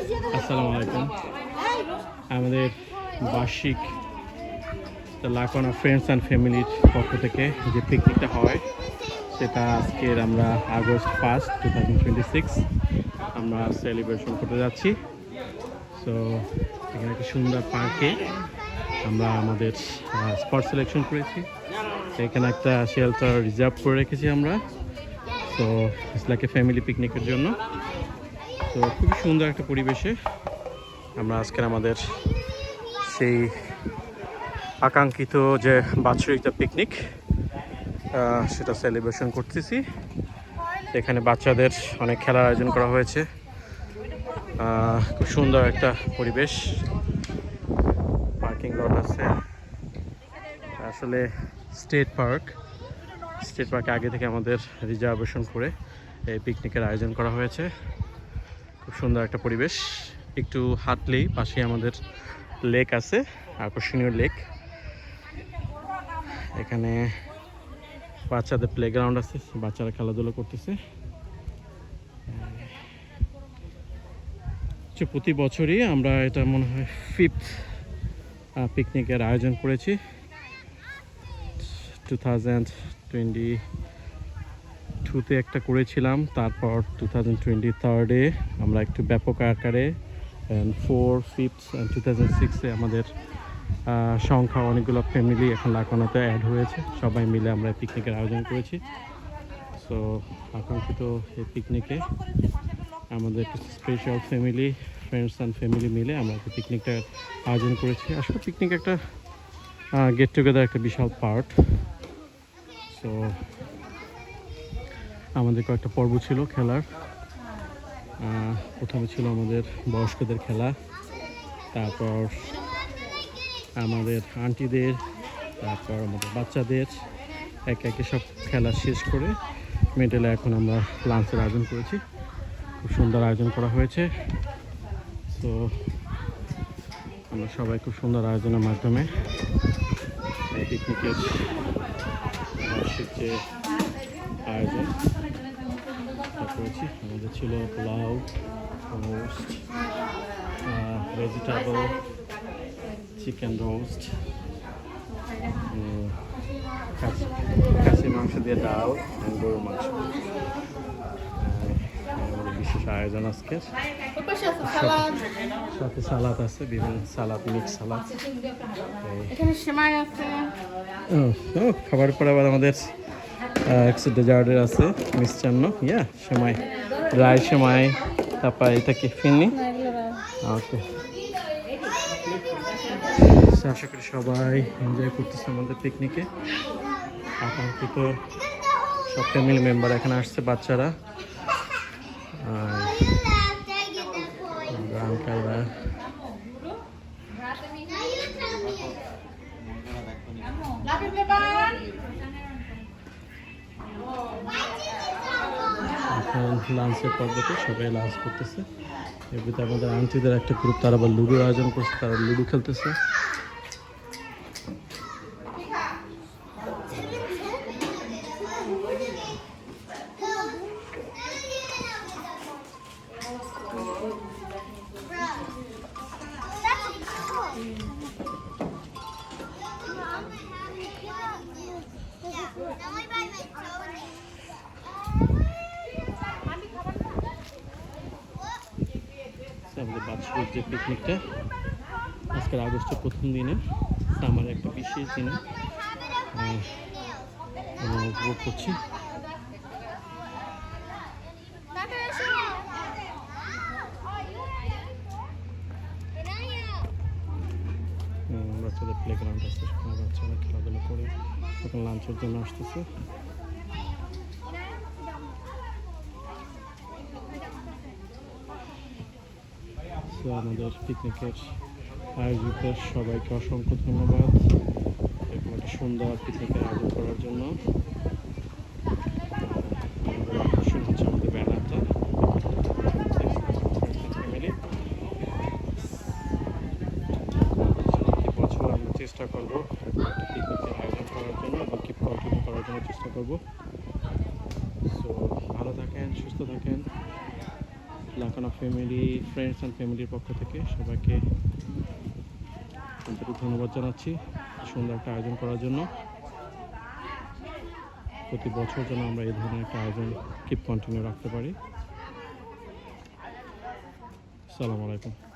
আসসালামু আলাইকুম। আমাদের বার্ষিক লাকোনা ফ্রেন্ডস অ্যান্ড ফ্যামিলির পক্ষ থেকে যে পিকনিকটা হয় সেটা আজকের আমরা আগস্ট 1, 2026 আমরা সেলিব্রেশন করতে যাচ্ছি। সো এখানে একটা সুন্দর পার্কে আমরা আমাদের স্পট সিলেকশন করেছি। এখানে একটা শেল্টার রিজার্ভ করে রেখেছি আমরা। তো ইটস লাইক এ ফ্যামিলি পিকনিকের জন্য। তো খুবই সুন্দর একটা পরিবেশে আমরা আজকের আমাদের সেই আকাঙ্ক্ষিত যে বাৎসরিক পিকনিক সেটা সেলিব্রেশন করতেছি। এখানে বাচ্চাদের অনেক খেলার আয়োজন করা হয়েছে। খুব সুন্দর একটা পরিবেশ, পার্কিং লট আছে। আসলে স্টেট পার্কে আগে থেকে আমাদের রিজার্ভেশন করে এই পিকনিকের আয়োজন করা হয়েছে। খুব সুন্দর একটা পরিবেশ। একটু হাঁটলেই পাশে আমাদের লেক আছে, আকর্ষণীয় লেক। এখানে বাচ্চাদের প্লেগ্রাউন্ড আছে, বাচ্চারা খেলাধুলা করতেছে। প্রতি বছরই আমরা এটা মনে হয় 5th পিকনিকের আয়োজন করেছি। 2022-তে একটা করেছিলাম, তারপর 2023-এ আমরা একটু ব্যাপক আকারে, 4, 5th and 2006-এ আমাদের সংখ্যা অনেকগুলো ফ্যামিলি এখন লাকোনাতে অ্যাড হয়েছে। সবাই মিলে আমরা পিকনিকের আয়োজন করেছি। সো আকাঙ্ক্ষিত এই পিকনিকে আমাদের special family, friends and family মিলে আমরা একটা পিকনিকটার আয়োজন করেছি। আসলে পিকনিক একটা গেট টুগেদার, একটা বিশাল পার্ট। সো আমাদের কয়েকটা পর্ব ছিল খেলার। প্রথমে ছিল আমাদের বয়স্কদের খেলা, তারপর আমাদের আন্টিদের, তারপর আমাদের বাচ্চাদের, একে একে সব খেলা শেষ করে মিডলে এখন আমরা লাঞ্চের আয়োজন করেছি। খুব সুন্দর আয়োজন করা হয়েছে। তো আমরা সবাই খুব সুন্দর আয়োজনের মাধ্যমে এই পিকনিকের বার্ষিক যে আয়োজন করেছি। আমাদের ছিল pulao, roast, vegetable, chicken roast, খাসির মাংস দিয়ে ডাল, গরুর মাংস। আমাদের বিশেষ আয়োজন আজকে। সাথে সালাদ আছে, বিভিন্ন সালাদ, মিক্স সালাদ। খাবার পর আবার আমাদের ডেজার্টের আছে মিষ্টান্ন, সেমাই, ড্রাই সেমাই। তারপর এটা কি ফিনি। ওকে, আশা করি সবাই এনজয় করতেছে আমাদের পিকনিকে। আকাঙ্ক্ষিত সব ফ্যামিলি মেম্বার এখানে আসছে, বাচ্চারা, আঙ্কালরা। এখন লাঞ্চের পর্বতে সবাই লাঞ্চ করতেছে। এর ভিতরে আমাদের আন্টিদের একটা গ্রুপ, তারা আবার লুডোর আয়োজন করছে, তারা লুডো খেলতেছে। আমাদের বাৎসরিক যে পিকনিকটা আজকের আগস্টের প্রথম দিনে, আমার একটা বিশেষ দিনে আমরা উপভোগ করছি। বাচ্চাদের প্লেগ্রাউন্ড আছে, সেখানে বাচ্চারা খেলাধুলা করে এখন লাঞ্চের জন্য আসতেছে। আমাদের পিকনিকের আয়োজকদের সবাইকে অসংখ্য ধন্যবাদ এরকম একটা সুন্দর পিকনিকের আয়োজন করার জন্য। আকর্ষণ হচ্ছে আমাদের ব্যানারটা। ফ্যামিলি বছর আমরা চেষ্টা করবো একটা পিকনিকের আয়োজন করার জন্য এবং কিপ কন্টিনিউ করার জন্য চেষ্টা করবো। সো ভালো থাকেন, সুস্থ থাকেন। লাকানা ফ্যামিলি, ফ্রেন্ডস অ্যান্ড ফ্যামিলির পক্ষ থেকে সবাইকে আন্তরিক ধন্যবাদ জানাচ্ছি সুন্দর একটা আয়োজন করার জন্য। প্রতি বছর যেন আমরা এই ধরনের একটা আয়োজন কন্টিনিউ রাখতে পারি। আসসালামু আলাইকুম।